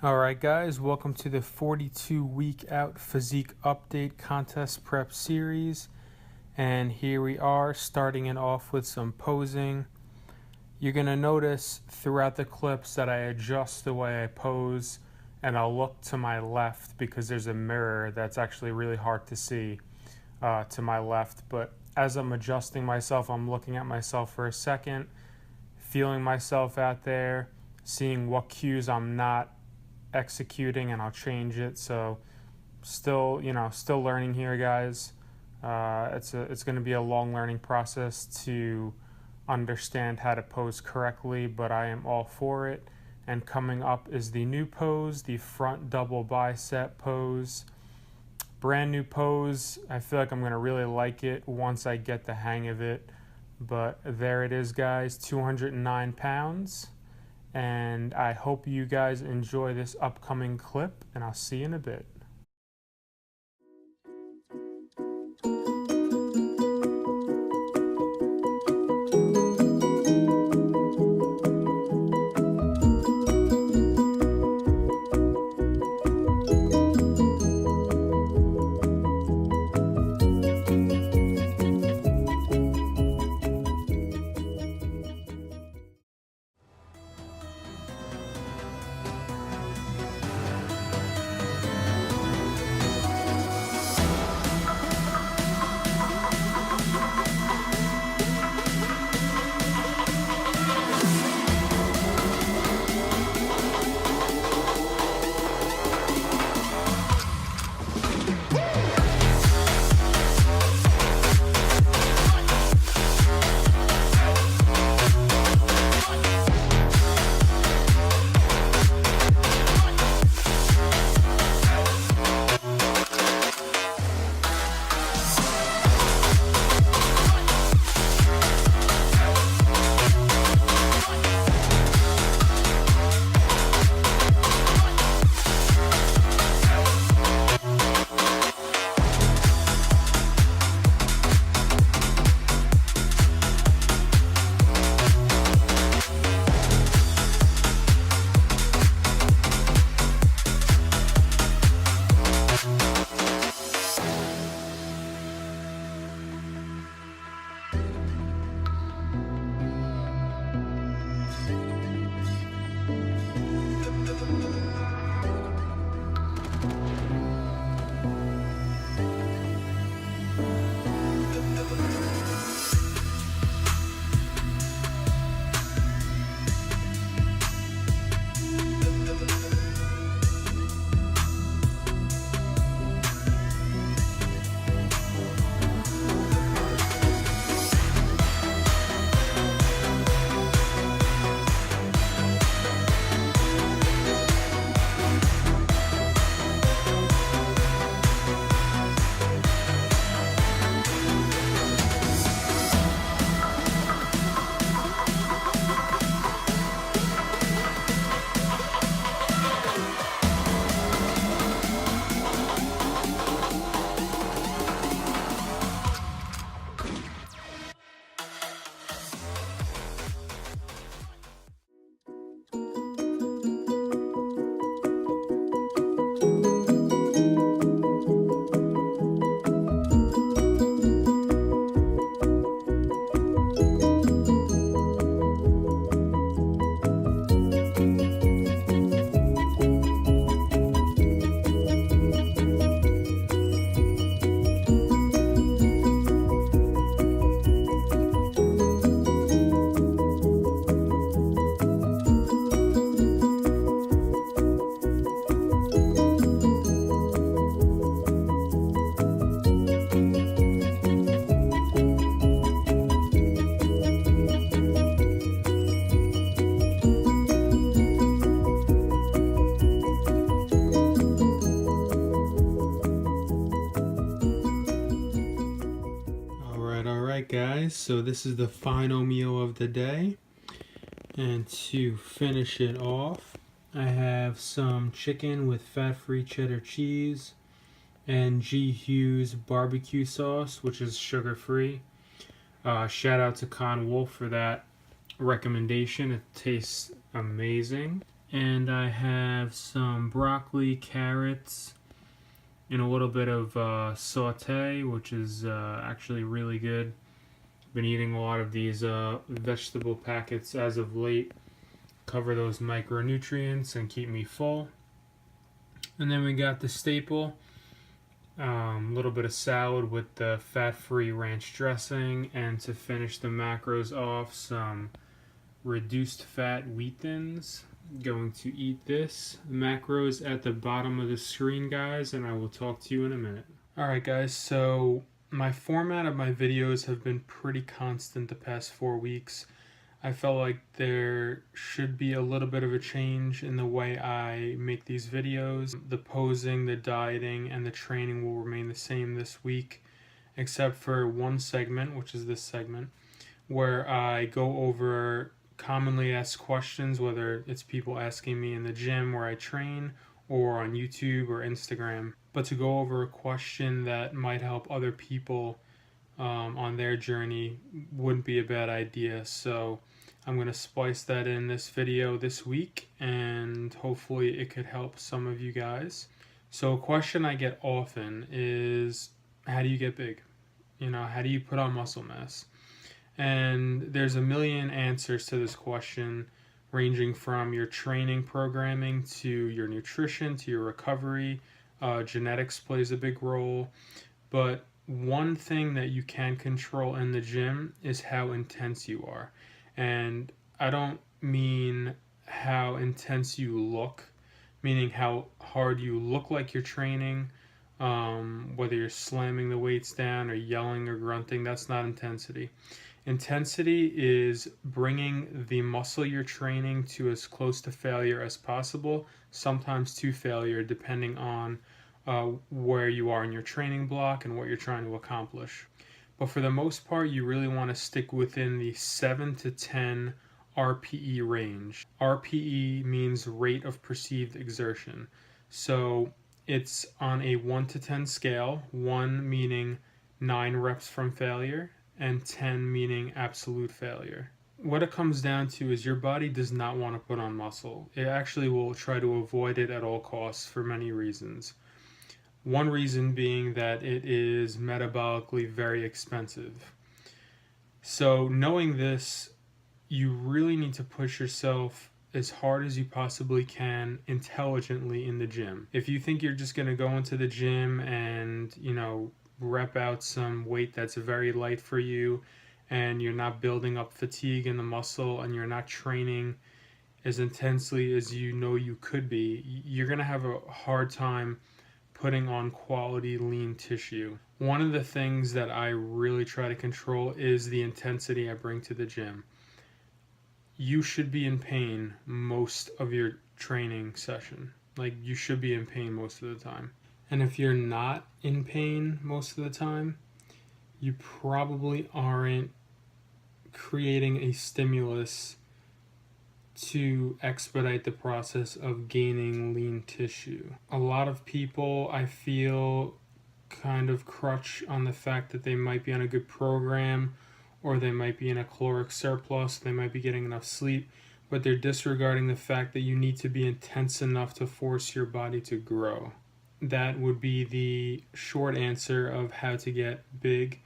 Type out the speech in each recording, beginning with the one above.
Alright guys, welcome to the 42 week out physique update contest prep series, and here we are starting it off with some posing. You're going to notice throughout the clips that I adjust the way I pose and I'll look to my left because there's a mirror that's actually really hard to see to my left, but as I'm adjusting myself, I'm looking at myself for a second, feeling myself out there, seeing what cues I'm not executing, and I'll change it. So still learning here, guys. It's going to be a long learning process to understand how to pose correctly, but I am all for it. And coming up is the new pose, the front double bicep pose. Brand new pose. I feel like I'm going to really like it once I get the hang of it. But there it is, guys, 209 pounds. And I hope you guys enjoy this upcoming clip, and I'll see you in a bit. Alright guys, so this is the final meal of the day, and to finish it off I have some chicken with fat-free cheddar cheese and G. Hughes barbecue sauce, which is sugar-free. Shout out to Con Wolf for that recommendation. It tastes amazing. And I have some broccoli, carrots, and a little bit of saute, which is actually really good. Been eating a lot of these vegetable packets as of late. Cover those micronutrients and keep me full. And then we got the staple, little bit of salad with the fat-free ranch dressing, and to finish the macros off, some reduced fat wheat thins. Going to eat this. Macros at the bottom of the screen, guys, and I will talk to you in a minute. Alright guys, so my format of my videos have been pretty constant the past 4 weeks. I felt like there should be a little bit of a change in the way I make these videos. The posing, the dieting, and the training will remain the same this week, except for one segment, which is this segment, where I go over commonly asked questions, whether it's people asking me in the gym where I train or on YouTube or Instagram, but to go over a question that might help other people on their journey wouldn't be a bad idea. So I'm going to splice that in this video this week, and hopefully it could help some of you guys. So a question I get often is, how do you get big? How do you put on muscle mass? And there's a million answers to this question, ranging from your training programming to your nutrition to your recovery. Genetics plays a big role. But one thing that you can control in the gym is how intense you are. And I don't mean how intense you look, meaning how hard you look like you're training, whether you're slamming the weights down or yelling or grunting. That's not intensity. Intensity is bringing the muscle you're training to as close to failure as possible, sometimes to failure, depending on where you are in your training block and what you're trying to accomplish. But for the most part, you really want to stick within the 7 to 10 RPE range. RPE means rate of perceived exertion. So it's on a 1 to 10 scale, 1 meaning 9 reps from failure, and 10 meaning absolute failure. What it comes down to is your body does not want to put on muscle. It actually will try to avoid it at all costs for many reasons. One reason being that it is metabolically very expensive. So knowing this, you really need to push yourself as hard as you possibly can intelligently in the gym. If you think you're just going to go into the gym and, rep out some weight that's very light for you, and you're not building up fatigue in the muscle, and you're not training as intensely as you know you could be, you're going to have a hard time putting on quality lean tissue. One of the things that I really try to control is the intensity I bring to the gym. You should be in pain most of your training session. You should be in pain most of the time. And if you're not in pain most of the time, you probably aren't creating a stimulus to expedite the process of gaining lean tissue. A lot of people, I feel, kind of crutch on the fact that they might be on a good program, or they might be in a caloric surplus, they might be getting enough sleep, but they're disregarding the fact that you need to be intense enough to force your body to grow. That would be the short answer of how to get big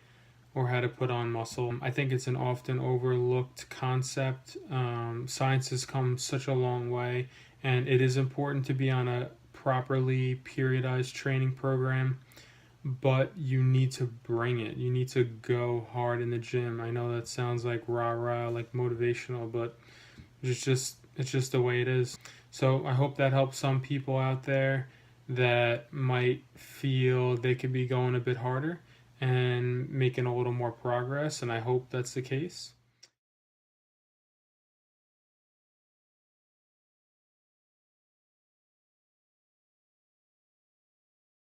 or how to put on muscle. I think it's an often overlooked concept. Science has come such a long way, and it is important to be on a properly periodized training program, but you need to bring it. You need to go hard in the gym. I know that sounds like rah-rah, like motivational, but it's just the way it is. So I hope that helps some people out there that might feel they could be going a bit harder and making a little more progress, and I hope that's the case.